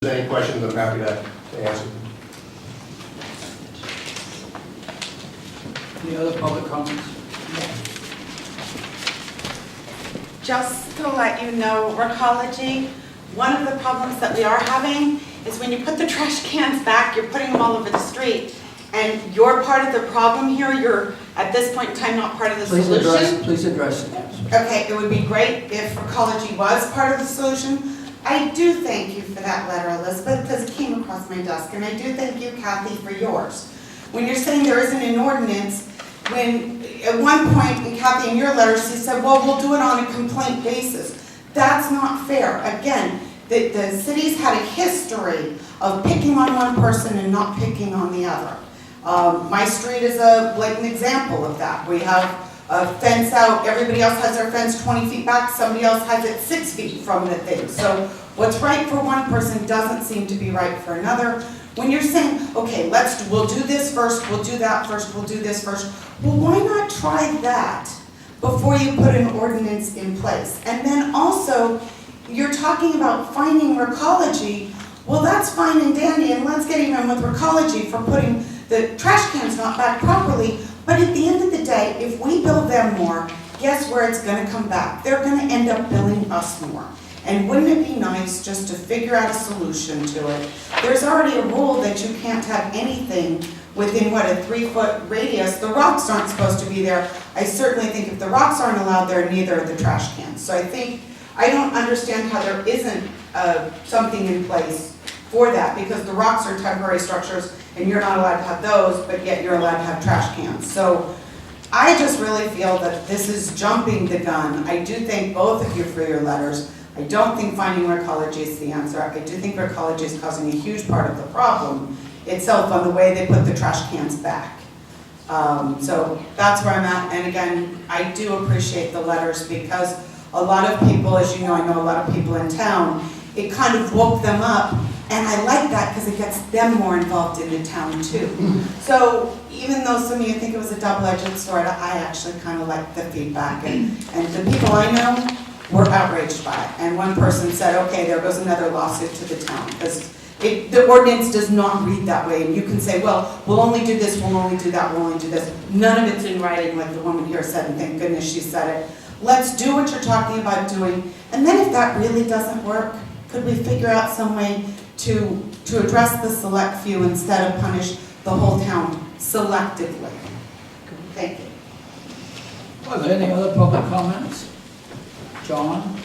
Any questions, I'm happy to answer. Any other public comments? Just to let you know, Recology, one of the problems that we are having is when you put the trash cans back, you're putting them all over the street. And you're part of the problem here, you're at this point in time not part of the solution. Please address the council. Okay, it would be great if Recology was part of the solution. I do thank you for that letter, Elizabeth, because it came across my desk, and I do thank you, Kathy, for yours. When you're saying there isn't an ordinance, when at one point, and Kathy, in your letter, she said, well, we'll do it on a complaint basis. That's not fair. Again, the city's had a history of picking on one person and not picking on the other. My street is a blatant example of that. We have a fence out, everybody else has their fence 20 feet back, somebody else has it 6 feet from the thing. So what's right for one person doesn't seem to be right for another. When you're saying, okay, we'll do this first, we'll do that first, we'll do this first, well, why not try that before you put an ordinance in place? And then also, you're talking about finding Recology. Well, that's fine and dandy, and let's get even with Recology for putting the trash cans not back properly. But at the end of the day, if we bill them more, guess where it's going to come back? They're going to end up billing us more. And wouldn't it be nice just to figure out a solution to it? There's already a rule that you can't have anything within, what, a 3-foot radius. The rocks aren't supposed to be there. I certainly think if the rocks aren't allowed there, neither are the trash cans. So I don't understand how there isn't something in place for that, because the rocks are temporary structures and you're not allowed to have those, but yet you're allowed to have trash cans. So I just really feel that this is jumping the gun. I do thank both of you for your letters. I don't think finding Recology is the answer. I do think Recology is causing a huge part of the problem itself on the way they put the trash cans back. So that's where I'm at. And again, I do appreciate the letters, because a lot of people, as you know, I know a lot of people in town, it kind of woke them up. And I like that because it gets them more involved in the town too. So even though some of you think it was a double-edged sword, I actually kind of like the feedback. And the people I know were outraged by it. And one person said, okay, there goes another lawsuit to the town. Because the ordinance does not read that way. And you can say, well, we'll only do this, we'll only do that, we'll only do this. None of it's in writing like the woman here said, and thank goodness she said it. Let's do what you're talking about doing. And then if that really doesn't work, could we figure out some way to address the select few instead of punish the whole town selectively? Thank you. Are there any other public comments? John?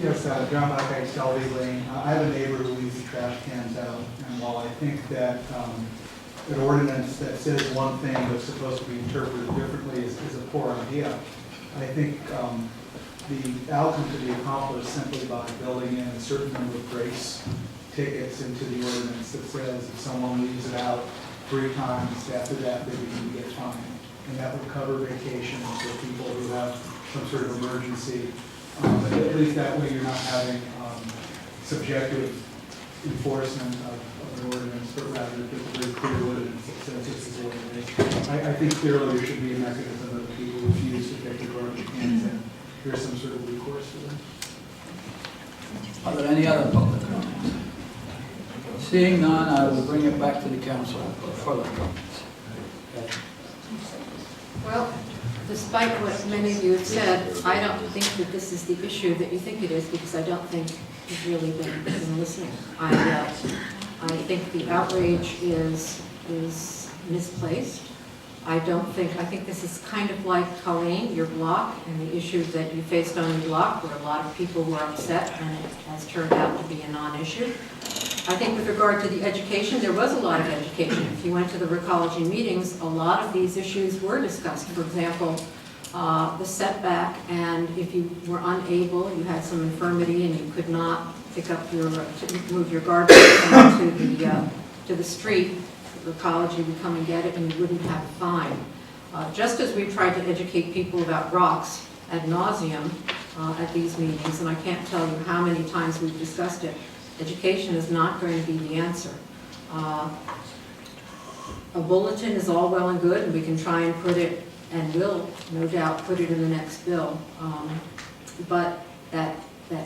Yes, John Buckeye, Selby Lane. I have a neighbor who leaves the trash cans out, and while I think that an ordinance that says one thing but supposed to be interpreted differently is a poor idea, I think the outcome could be accomplished simply by building in a certain number of grace tickets into the ordinance that says if someone leaves it out 3 times, after that they begin to get fined. And that would cover vacations for people who have some sort of emergency. But at least that way you're not having subjective enforcement of an ordinance, but rather just a very clear ordinance that says this is what it is. I think clearly there should be a mechanism that people refuse to take their garbage cans in. Here's some sort of recourse for them. Are there any other public comments? Seeing none, I will bring it back to the council for further comments. Well, despite what many of you have said, I don't think that this is the issue that you think it is, because I don't think you've really been listening. I think the outrage is misplaced. I think this is kind of like Colleen, your block, and the issues that you faced on your block, where a lot of people were upset, and it has turned out to be a non-issue. I think with regard to the education, there was a lot of education. If you went to the Recology meetings, a lot of these issues were discussed. For example, the setback, and if you were unable, you had some infirmity and you could not pick up move your garbage to the street, Recology would come and get it and you wouldn't have a fine. Just as we've tried to educate people about rocks ad nauseum at these meetings, and I can't tell you how many times we've discussed it, education is not going to be the answer. A bulletin is all well and good, and we can try and put it, and will no doubt put it in the next bill. but that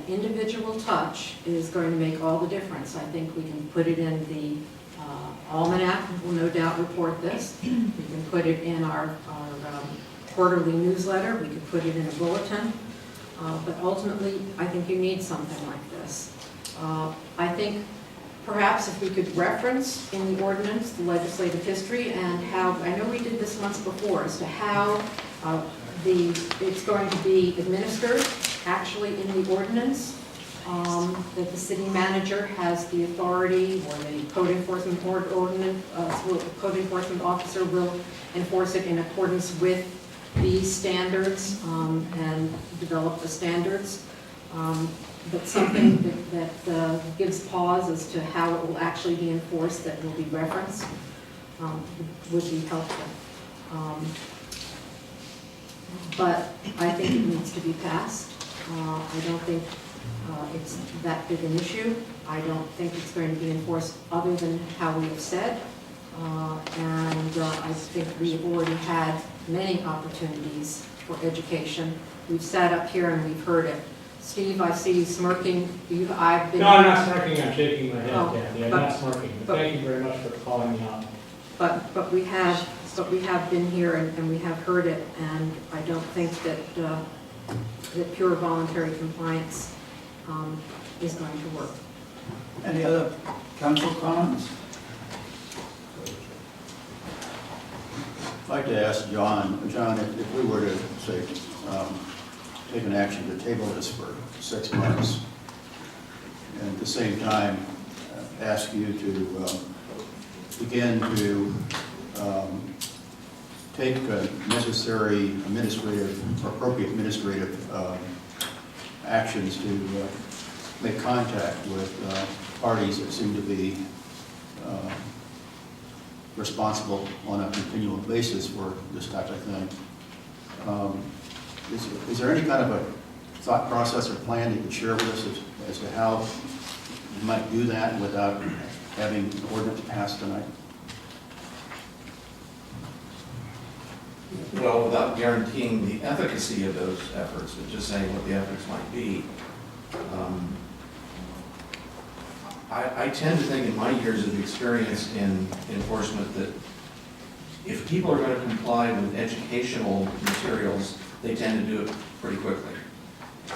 individual touch is going to make all the difference. I think we can put it in the almanac, will no doubt report this. We can put it in our quarterly newsletter, we could put it in a bulletin, but ultimately, I think you need something like this. I think perhaps if we could reference in the ordinance the legislative history and how, I know we did this once before, as to how it's going to be administered actually in the ordinance, that the city manager has the authority, or the code enforcement code enforcement officer will enforce it in accordance with these standards and develop the standards. But something that gives pause as to how it will actually be enforced that will be referenced would be helpful. But I think it needs to be passed. I don't think it's that big an issue. I don't think it's going to be enforced other than how we have said. And I think we've already had many opportunities for education. We've sat up here and we've heard it. Steve, I see you smirking. I've been. No, I'm not smirking, I'm shaking my head, Oh, Kathy. I'm not smirking. But thank you very much for calling me out. But we have been here and we have heard it, and I don't think that that pure voluntary compliance is going to work. Any other council comments? I'd like to ask John, if we were to, say, take an action to table this for 6 months, and at the same time ask you to begin to take necessary appropriate administrative actions to make contact with parties that seem to be responsible on a continual basis for this type of thing. Is there any kind of a thought process or plan you could share with us as to how you might do that without having an ordinance passed tonight? Well, without guaranteeing the efficacy of those efforts, but just saying what the efforts might be. I tend to think in my years of experience in enforcement that if people are going to comply with educational materials, they tend to do it pretty quickly.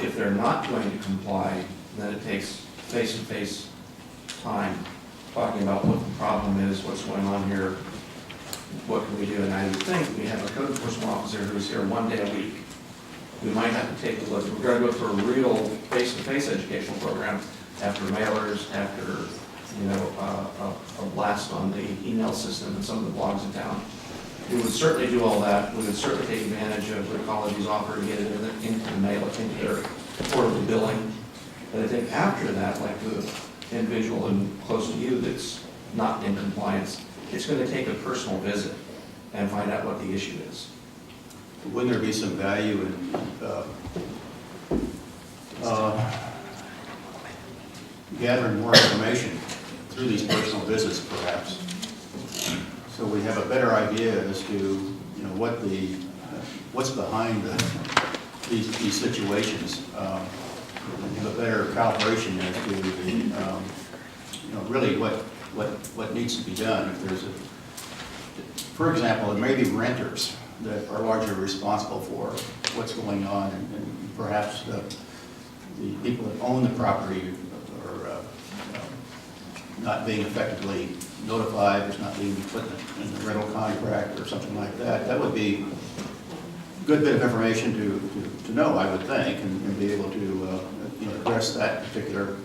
If they're not going to comply, then it takes face-to-face time talking about what the problem is, what's going on here, what can we do. And I would think we have a code enforcement officer who's here 1 day a week. We might have to take a look. We're going to go through a real face-to-face educational program after mailers, after a blast on the email system and some of the blogs in town. We would certainly do all that. We would certainly take advantage of what colleges offer to get it into the mail, into their quarterly billing. But I think after that, like the individual and close to you that's not in compliance, it's going to take a personal visit and find out what the issue is. Wouldn't there be some value in gathering more information through these personal visits, perhaps, so we have a better idea as to what's behind these situations, and have a better calibration as to really what needs to be done. If there's for example, there may be renters that are largely responsible for what's going on, and perhaps the people that own the property are not being effectively notified, there's not being put in the rental contract or something like that. That would be a good bit of information to know, I would think, and be able to address that particular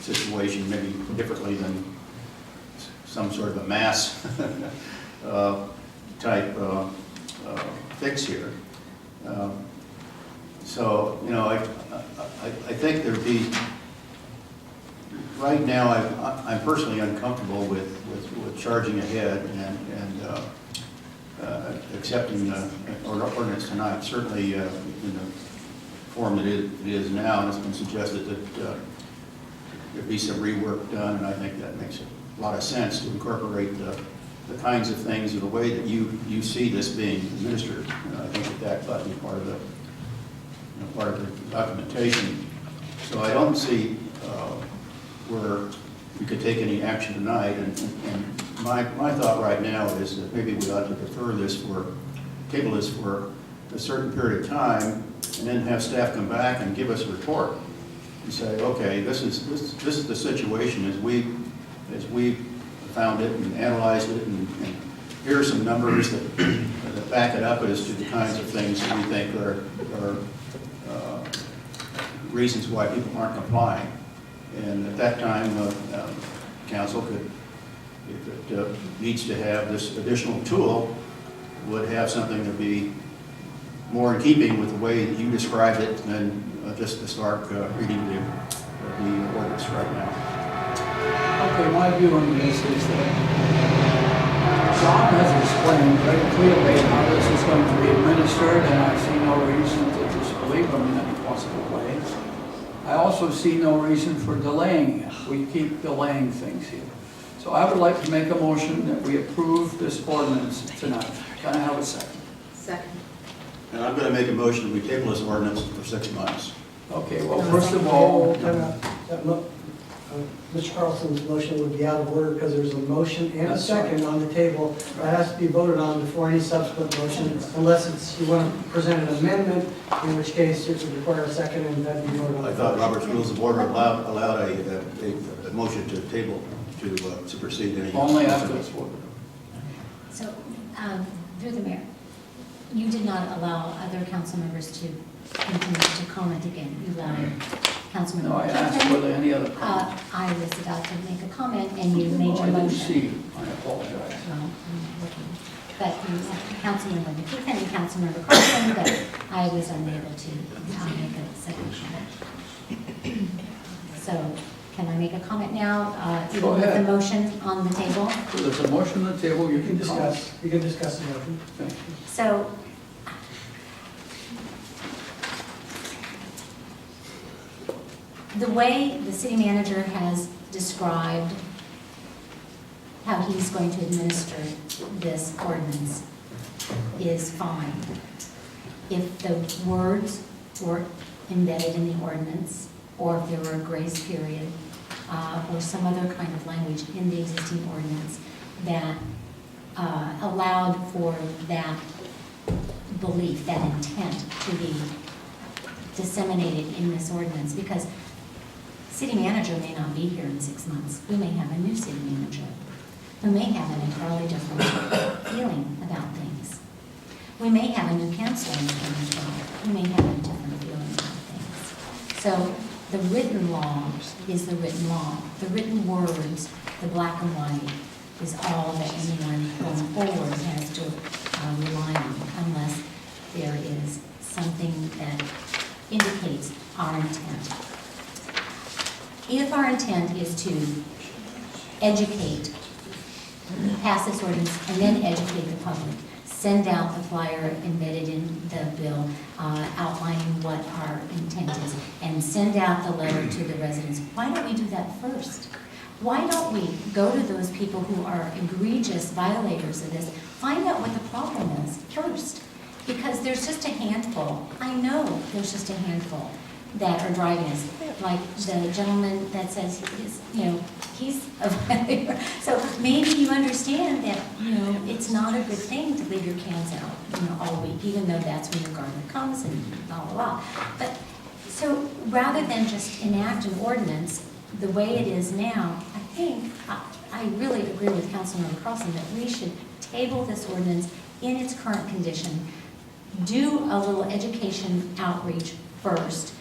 situation maybe differently than some sort of a mass type fix here. So, I think there'd be, right now, I'm personally uncomfortable with charging ahead and accepting an ordinance tonight. Certainly in the form that it is now, and it's been suggested that there'd be some rework done, and I think that makes a lot of sense to incorporate the kinds of things or the way that you see this being administered. And I think that would be part of part of the documentation. So I don't see where we could take any action tonight. And my thought right now is that maybe we ought to table this for a certain period of time, and then have staff come back and give us a report and say, okay, this is the situation as we found it and analyzed it, and here are some numbers that back it up as to the kinds of things that we think are reasons why people aren't complying. And at that time, council could, if it needs to have this additional tool, would have something to be more in keeping with the way that you described it than just the stark reading the ordinance right now. Okay, my view on this is that John has explained very clearly how this is going to be administered, and I see no reason to disbelieve him in any possible way. I also see no reason for delaying it. We keep delaying things here. So I would like to make a motion that we approve this ordinance tonight. Can I have a second? Second. And I'm going to make a motion, we table this ordinance for 6 months. Okay, well, first of all, Mr. Carlson's motion would be out of order because there's a motion and a That's right. second on the table that has to be voted on before any subsequent motion, unless you want to present an amendment, in which case it would require a second and that'd be voted on. I thought Robert's Rules of Order allowed a motion to table to supersede any. only after it's voted. So, through the mayor, you did not allow other council members to continue to comment again. You allowed Councilmember. No, I asked were there any other comments. I was about to make a comment and you made Oh, your I didn't motion. see you. I apologize. Well, I'm looking. But you have Councilmember McKeithen and Councilmember Carlson, but I was unable to make a second comment. So, can I make a comment now? Go Even with ahead. the motion on the table? So there's a motion on the table, you You can can comment. discuss the motion. Thank you. So, the way the city manager has described how he's going to administer this ordinance is fine. If the words were embedded in the ordinance, or if there were a grace period, or some other kind of language in the existing ordinance that allowed for that belief, that intent to be disseminated in this ordinance, because city manager may not be here in 6 months. We may have a new city manager who may have an entirely different feeling about things. We may have a new council in 2012. We may have a different feeling about things. So the written law is the written law. The written words, the black and white, is all that anyone going forward has to rely on, unless there is something that indicates our intent. If our intent is to educate, pass this ordinance, and then educate the public, send out the flyer embedded in the bill outlining what our intent is, and send out the letter to the residents, why don't we do that first? Why don't we go to those people who are egregious violators of this, find out what the problem is first? Because there's just a handful, I know there's just a handful that are driving us, like the gentleman that says he's a violator. So maybe you understand that, it's not a good thing to leave your cans out, all week, even though that's when your gardener comes and blah, blah, blah. But, so rather than just enact an ordinance the way it is now, I think, I really agree with Councilmember Carlson that we should table this ordinance in its current condition, do a little education outreach first,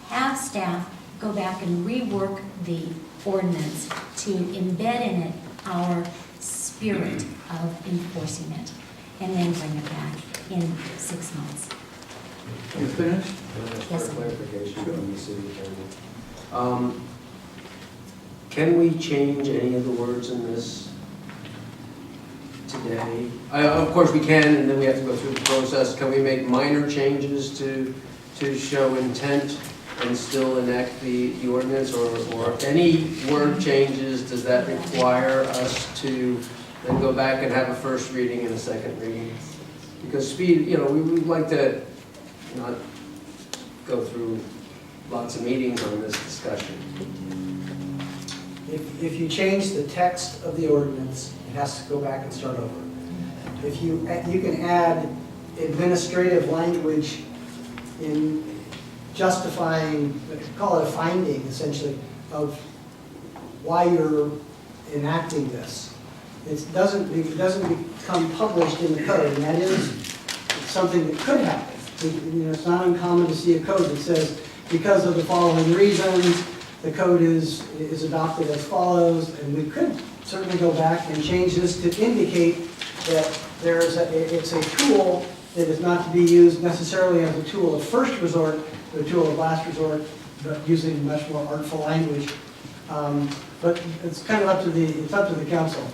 have staff go back and rework the ordinance to embed in it our spirit of enforcing it, and then bring it back in 6 months. You finished? Yes, sir. Clarification from the city attorney. Can we change any of the words in this today? Of course we can, and then we have to go through the process. Can we make minor changes to show intent and still enact the ordinance, or any word changes? Does that require us to then go back and have a first reading and a second reading? Because speed, we would like to not go through lots of meetings on this discussion. If you change the text of the ordinance, it has to go back and start over. If you can add administrative language in justifying, call it a finding essentially, of why you're enacting this. It doesn't become published in the code, and that is something that could happen. You know, it's not uncommon to see a code that says, because of the following reasons, the code is adopted as follows, and we could certainly go back and change this to indicate that it's a tool that is not to be used necessarily as a tool of first resort, but a tool of last resort, but using much more artful language. But it's kind of up to the council.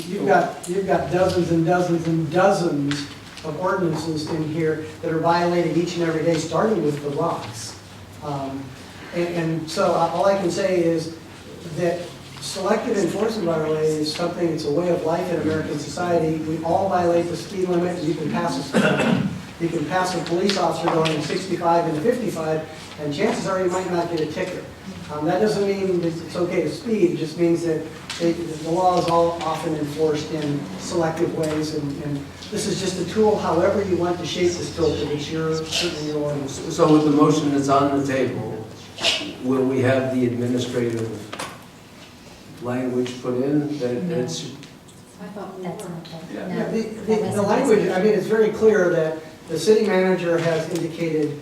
You've got dozens and dozens and dozens of ordinances in here that are violated each and every day, starting with the rocks. And so all I can say is that selective enforcement right of way is something, it's a way of life in American society. We all violate the speed limit. You can pass a police officer going 65 and 55, and chances are you might not get a ticket. That doesn't mean that it's okay to speed, it just means that the law is all often enforced in selective ways, and this is just a tool, however you want to shape this tool, but it's certainly your ordinance. So with the motion that's on the table, will we have the administrative language put in that it's? I thought we That's were. not good. Yeah. No, Yeah, that the wasn't language, designated. I mean, it's very clear that the city manager has indicated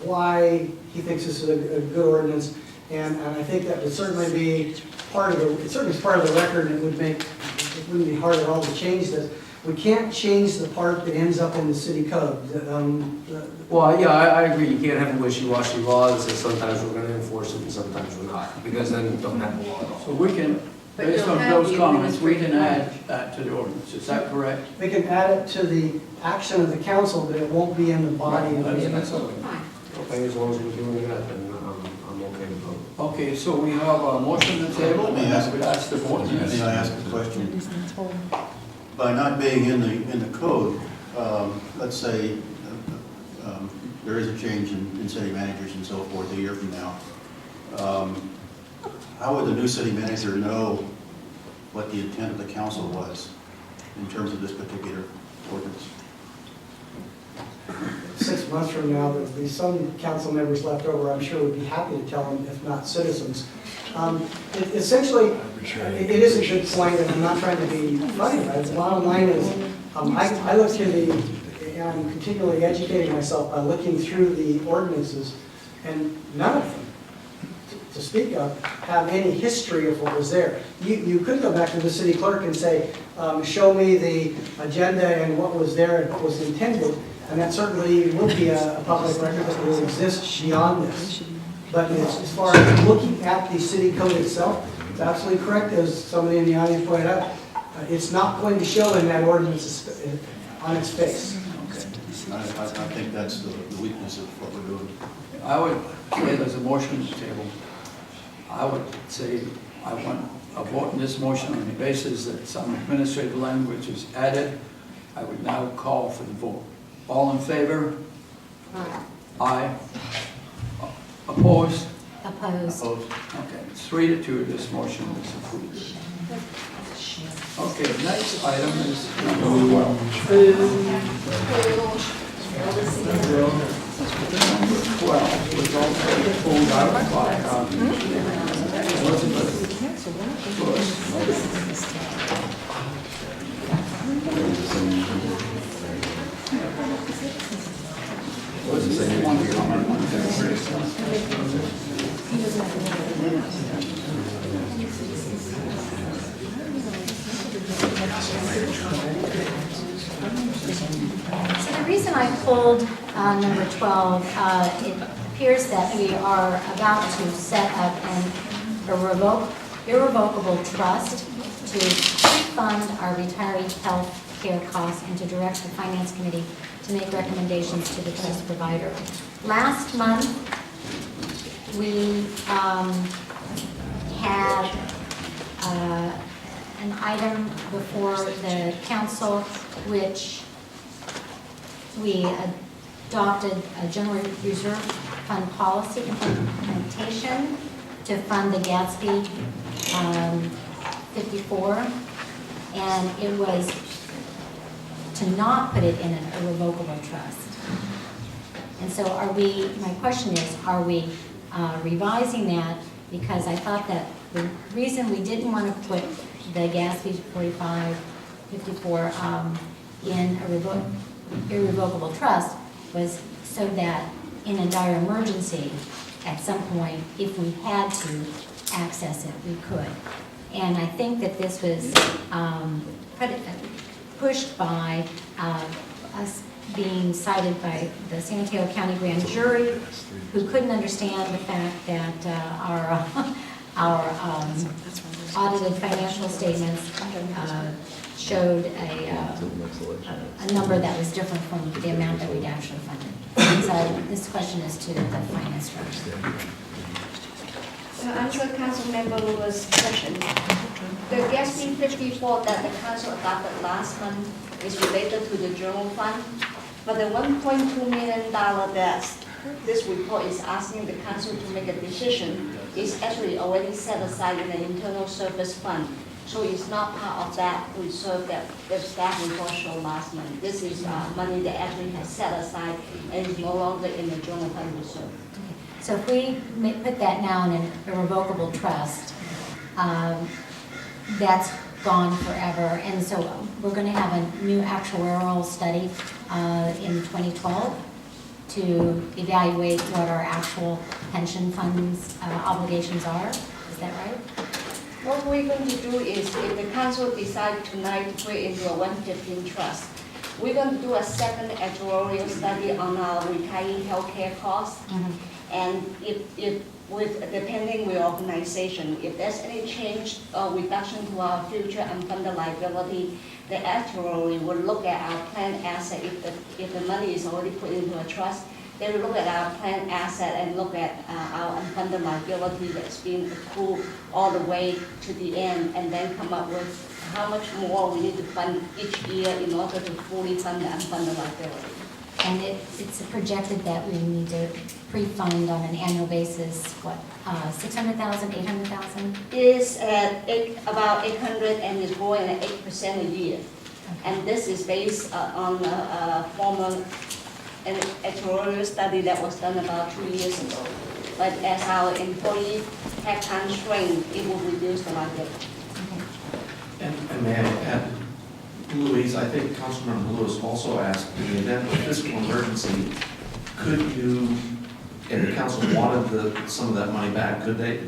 why he thinks this is a good ordinance, and I think that would certainly be part of it certainly is part of the record, and it wouldn't be hard at all to change this. We can't change the part that ends up in the city code. Well, yeah, I agree, you can't have a wishy-washy law that says sometimes we're gonna enforce it and sometimes we're not, because then you don't have a law at all. So we can, But based you'll on have those the comments, we can administrative add that to the ordinance. Is that correct? We can add it to the action of the council, but it won't be in the body of the That's ordinance. okay. Fine. Okay, as long as we're doing that, then I'm okay with voting. Okay, so we have a motion on the table, Let me and ask- I would ask the board. May I ask a question? By not being in the code, let's say there is a change in city managers and so forth a year from now, how would the new city manager know what the intent of the council was in terms of this particular ordinance? 6 months from now, there'll be some council members left over, I'm sure would be happy to tell them, if not citizens. Essentially, it is a good point, and I'm not trying to be funny about it. The bottom line is, I look to and I'm continually educating myself by looking through the ordinances, and none of them, to speak of, have any history of what was there. You could go back to the city clerk and say, show me the agenda and what was there and what was intended, and that certainly would be a public record that will exist beyond this. But as far as looking at the city code itself, it's absolutely correct, as somebody in the audience pointed out, it's not going to show in that ordinance on its face. I think that's the weakness of what we're doing. I would say there's a motion on the table. I would say I want a vote on this motion on the basis that some administrative language is added. I would now call for the vote. All in favor? Aye. Opposed? Opposed. Opposed? Okay, it's 3-2, this motion is approved. Okay, next item is number 12. Number 12 was also pulled out by Elizabeth Elizabeth, one comment, one So the reason I pulled number 12, it appears that we are about to set up an irrevocable trust to fund our retiree health care costs and to direct the Finance Committee to make recommendations to the trust provider. Last month, we had an item before the council which we adopted a general reserve fund policy implementation to fund the Gatsby 54, and it was to not put it in an irrevocable trust. And so my question is, are we revising that? Because I thought that the reason we didn't want to put the Gatsby 54 in a irrevocable trust was so that in a dire emergency, at some point, if we had to access it, we could. And I think that this was pushed by us being cited by the San Mateo County Grand Jury, who couldn't understand the fact that our audited financial statements showed a number that was different from the amount that we'd actually funded. So this question is to the finance director. To answer Councilmember Lewis' question, the Gatsby 54 that the council adopted last month is related to the general fund, but the $1.2 million that this report is asking the council to make a decision is actually already set aside in the internal service fund. So it's not part of that reserve that the staff report showed last month. This is money that actually has set aside and is no longer in the general fund reserve. So if we put that now in an irrevocable trust, that's gone forever. And so we're going to have a new actuarial study in 2012 to evaluate what our actual pension funds obligations are. Is that right? What we're going to do is, if the council decides tonight to put it into a 115 trust, we're going to do a second actuarial study on our retiree healthcare costs. And depending on the organization, if there's any change or reduction to our future unfunded liability, the actuary will look at our planned asset. If the money is already put into a trust, they will look at our planned asset and look at our unfunded liability that's being accrued all the way to the end, and then come up with how much more we need to fund each year in order to fully fund the unfunded liability. And it's projected that we need to pre-fund on an annual basis, what, 600,000, 800,000? Is at about 800 and is growing at 8% a year. And this is based on a former actuarial study that was done about 2 years ago. But as our employee headcount shrink, it will reduce the liability. And may I add, Louise, I think Councilmember Lewis also asked, in the event of fiscal emergency, could you, and the council wanted some of that money back, could they?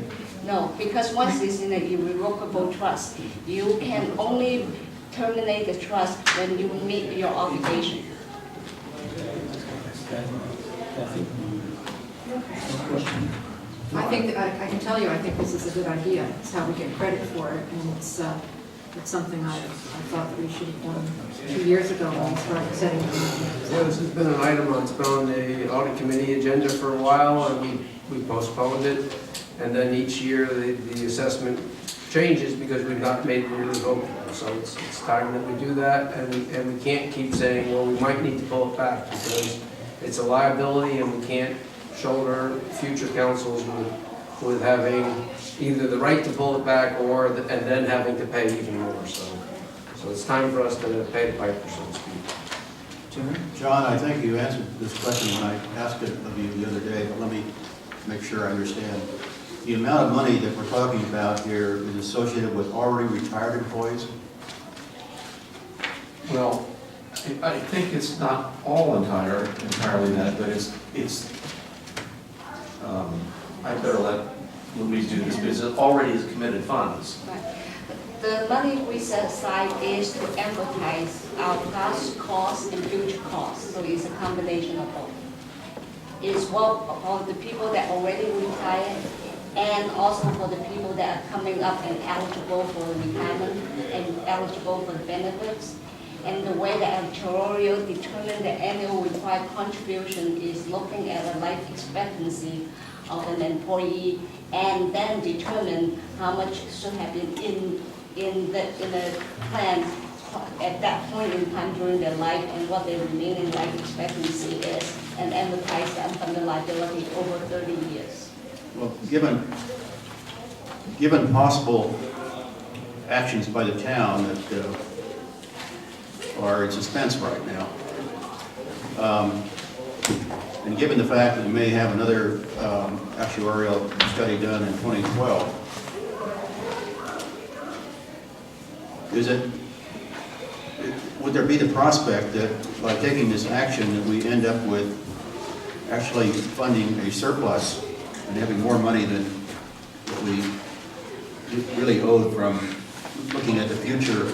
No, because once it's in an irrevocable trust, you can only terminate the trust when you meet your obligation. I think, I can tell you, I think this is a good idea. It's how we get credit for it, and it's something I thought that we should have done 2 years ago when we started setting them. Yeah, this has been an item that's been on the audit committee agenda for a while, and we postponed it. And then each year, the assessment changes because we've not made it irrevocable. So it's time that we do that, and we can't keep saying, well, we might need to pull it back, because it's a liability, and we can't shoulder future councils with having either the right to pull it back and then having to pay even more. So it's time for us to pay the piper, so to speak. John, I think you answered this question when I asked it of you the other day, but let me make sure I understand. The amount of money that we're talking about here is associated with already retired employees? Well, I think it's not all entirely that, but it's I better let Louise do this because it already is committed funds. Right. The money we set aside is to amortize our past costs and future costs, so it's a combination of both. It's for the people that already retired, and also for the people that are coming up and eligible for retirement and eligible for the benefits. And the way the actuarial determine the annual required contribution is looking at the life expectancy of an employee, and then determine how much should have been in the plan at that point in time during their life and what their remaining life expectancy is, and amortize the unfunded liability over 30 years. Well, given possible actions by the town that are in suspense right now, and given the fact that we may have another actuarial study done in 2012, would there be the prospect that by taking this action that we end up with actually funding a surplus and having more money than we really owed from looking at the future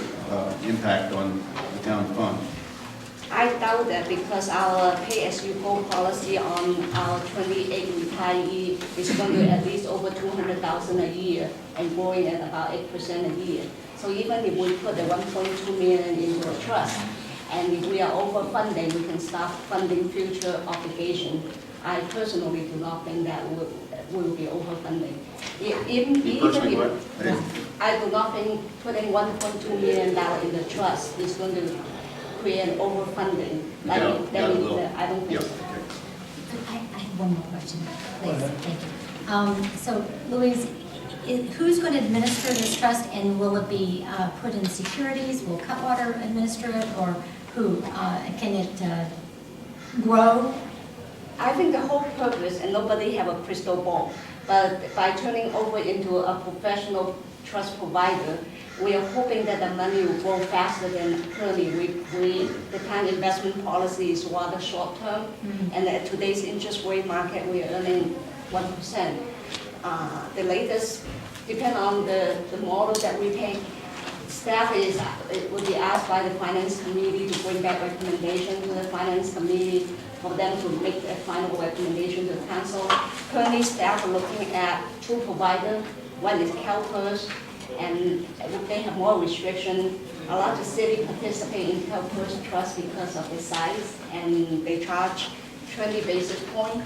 impact on the town fund? I doubt that because our pay-as-you-go policy on our 28 retiree is going to at least over 200,000 a year and growing at about 8% a year. So even if we put the 1.2 million into a trust, and if we are overfunding, we can start funding future obligation. I personally do not think that will be overfunding. I do not think putting $1.2 million in the trust is going to create overfunding. I don't think so. I have one more question, please. Thank you. So, Louise, who's going to administer this trust, and will it be put in securities? Will Cutwater administer it, or who? Can it grow? I think the whole purpose, and nobody have a crystal ball, but by turning over into a professional trust provider, we are hoping that the money will grow faster than currently. The kind of investment policy is rather short term, and at today's interest rate market, we are earning 1%. The latest, depend on the model that we take. Staff will be asked by the finance committee to bring back recommendation to the finance committee for them to make a final recommendation to the council. Currently, staff are looking at two providers. One is CalPERS, and they have more restriction. A lot of cities participate in CalPERS trust because of the size, and they charge 20 basis points.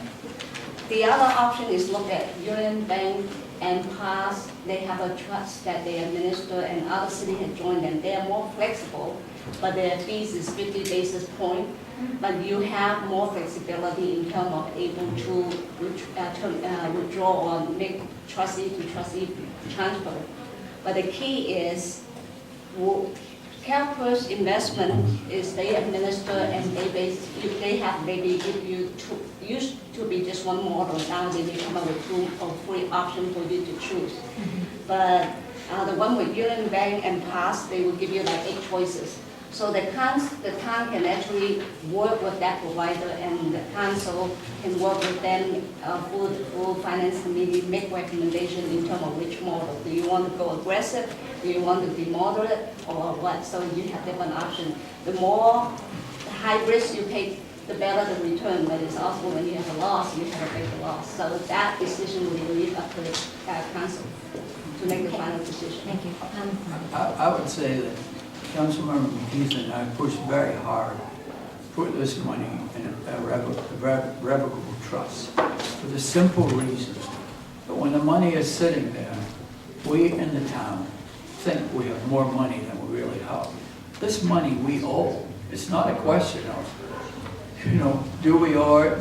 The other option is look at Union Bank and PAS. They have a trust that they administer, and other cities have joined them. They are more flexible, but their fees is 50 basis points. But you have more flexibility in terms of able to withdraw or make trustee to trustee transfer. But the key is, CalPERS investment is they administer, and they have maybe give you used to be just one model. Now they may come up with 2 or 3 options for you to choose. But the one with Union Bank and PAS, they will give you like 8 choices. So the town can actually work with that provider, and the council can work with them full finance committee, make recommendation in terms of which model. Do you want to go aggressive? Do you want to be moderate, or what? So you have different options. The more high risk you take, the better the return. But it's also when you have a loss, you have to take the loss. So that decision will be leave up to the council to make the final decision. Thank you. I would say that Councilmember McKeith and I pushed very hard to put this money in a revocable trust for the simple reason that when the money is sitting there, we in the town think we have more money than we really have. This money we owe. It's not a question of, do we owe it,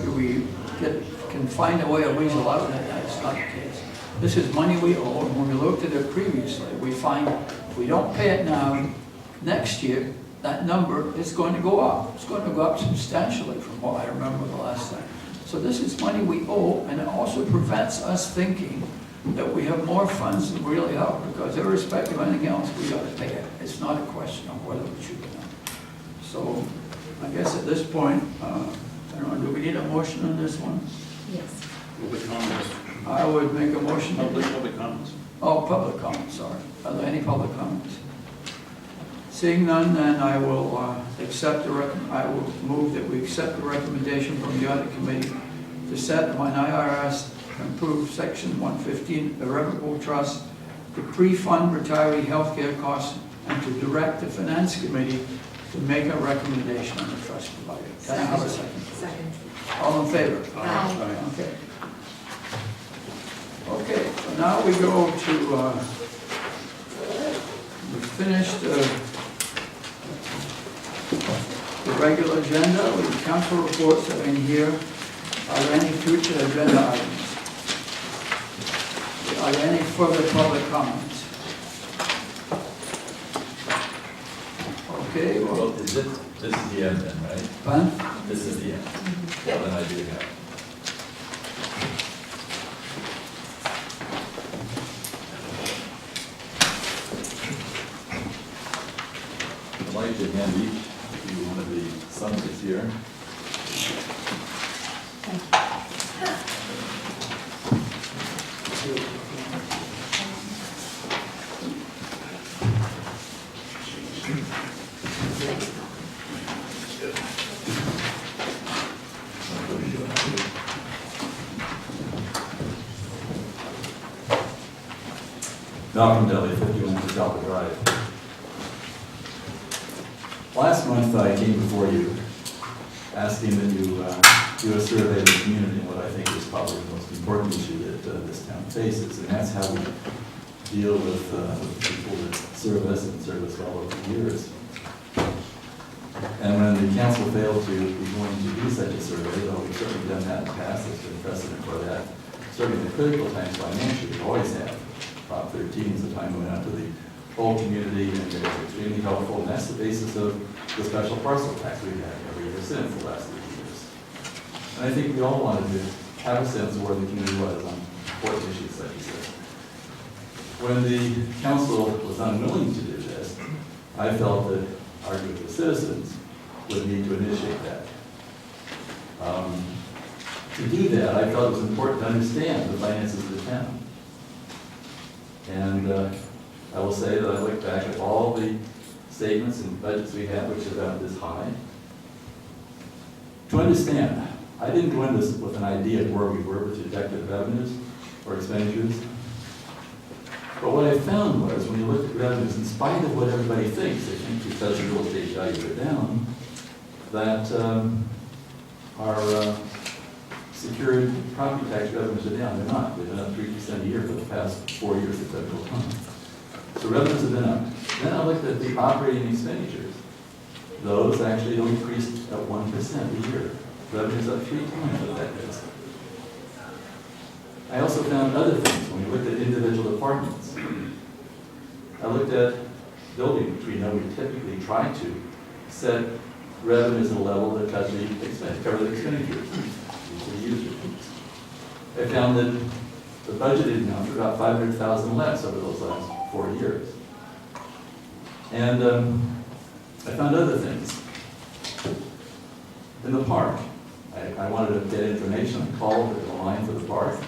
can find a way of weasel out of it. That's not the case. This is money we owe, and when we looked at it previously, we find if we don't pay it now, next year, that number is going to go up. It's going to go up substantially from what I remember the last time. So this is money we owe, and it also prevents us thinking that we have more funds than we really have, because irrespective of anything else, we got to pay it. It's not a question of whether we should or not. So I guess at this point, I don't know, do we need a motion on this one? Yes. Public comments. I would make a motion. Public comments. Oh, public comments, sorry. Are there any public comments? Seeing none, then I will I will move that we accept the recommendation from the audit committee to set on IRS improved section 115 irrevocable trust to pre-fund retiree health care costs, and to direct the finance committee to make a recommendation on the trust provider. Can I have a second? Second. All in favor? Aye. Okay. Okay, so now we go to, we finished regular agenda with council reports that are in here. Are there any future agenda items? Are there any further public comments? Okay, well, Well, this is the end then, right? fine. This is the end. Well, then I do have. I'd like to hand each of you one of the summaries here. Malcolm Deli, 51 Catawba Drive. Last month, I came before you asking that you do a survey of the community and what I think is probably the most important issue that this town faces, and that's how we deal with people that serve us and serve us well over the years. And when the council failed to be going to do such a survey, though we've certainly done that in the past, there's been precedent for that, certainly in the critical times financially, we always have. Prop 13 is the time we went out to the whole community, and it was extremely helpful, and that's the basis of the special parcel tax we've had every year since the last 3 years. And I think we all wanted to have a sense of where the community was on important issues, like you said. When the council was unwilling to do this, I felt that our group of citizens would need to initiate that. To do that, I felt it was important to understand the finances of the town. And I will say that I look back at all the statements and budgets we have, which are about this high. To understand, I didn't go into this with an idea of where we were with projected revenues or expenditures. But what I found was, when you look at revenues, in spite of what everybody thinks, they think because the real estate values are down, that our secured property tax revenues are down. They're not. They've been up 3% a year for the past 4 years at federal time. So revenues have been up. Then I looked at the operating expenditures. Those actually increased at 1% a year. Revenues up 3 times what that is. I also found other things when we looked at individual departments. I looked at building, which we know we typically try to set revenues at a level that cover the expenditures. I found that the budgeted amounts were about $500,000 less over those last 4 years. And I found other things. In the park, I wanted to get information. I called the line for the park,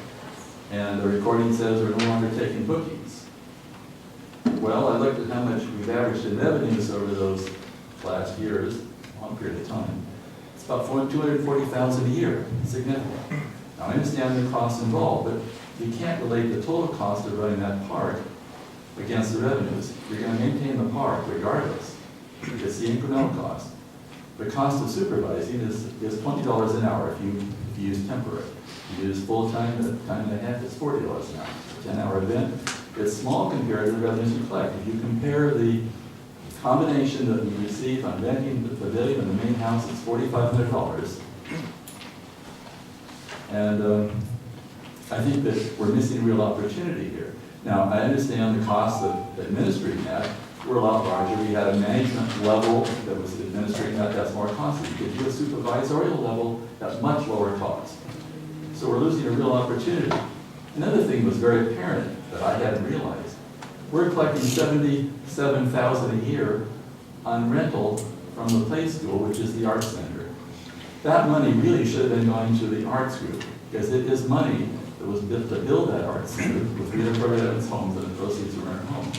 and the recording says we're no longer taking bookings. Well, I looked at how much we've averaged in revenues over those last years, a long period of time. It's about $240,000 a year, significant. Now, I understand the costs involved, but you can't relate the total cost of running that park against the revenues. You're going to maintain the park regardless. It's the incremental cost. The cost of supervising is $20 an hour if you use temporary. If you use full-time, time and a half, it's $40 an hour. It's a 10-hour event. It's small compared to the revenues you collect. If you compare the combination that we receive on renting the pavilion and the main house, it's $4,500. And I think that we're missing a real opportunity here. Now, I understand the costs of administering that were a lot larger. We had a management level that was administering that. That's more costly. You could do a supervisorial level at much lower cost. So we're losing a real opportunity. Another thing was very apparent that I hadn't realized. We're collecting $77,000 a year on rental from the Play School, which is the Arts Center. That money really should have been going to the arts group, because it is money that was built to build that arts center with redeployed evidence homes and the proceeds of our home.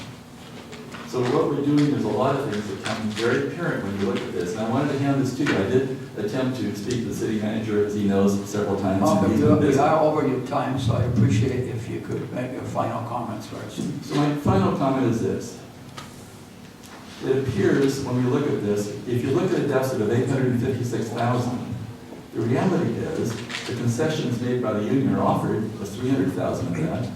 So what we're doing is a lot of things that become very apparent when you look at this. And I wanted to hand this to you. I did attempt to speak to the city manager, as he knows, several times. We are over your time, so I appreciate it if you could make your final comments first. So my final comment is this. It appears, when we look at this, if you look at a deficit of $856,000, the reality is the concessions made by the union are offered was $300,000 of that.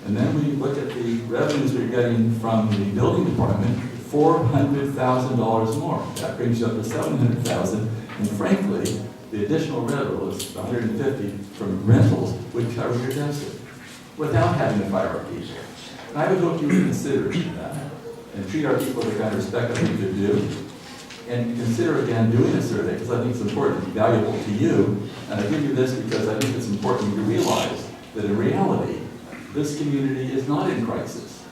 And then we look at the revenues we're getting from the building department, $400,000 more. That brings you up to $700,000, and frankly, the additional rentals, the $150 from rentals, would cover your deficit without having to fire our people. And I would hope you would consider that and treat our people with the kind of respect I think you do. And consider again doing a survey, because I think it's important, valuable to you. And I give you this because I think it's important to realize that in reality, this community is not in crisis.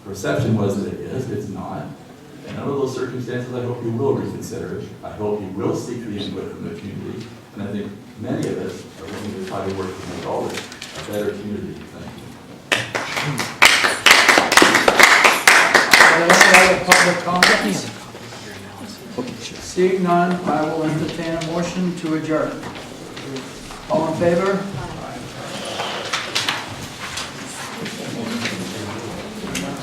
Perception was that it is, it's not. And under those circumstances, I hope you will reconsider it. I hope you will seek the input from the community. And I think many of us are willing to try to work to make all this a better community. Thank you. Are there any other public comments? Seeing none, I will entertain a motion to adjourn. All in favor?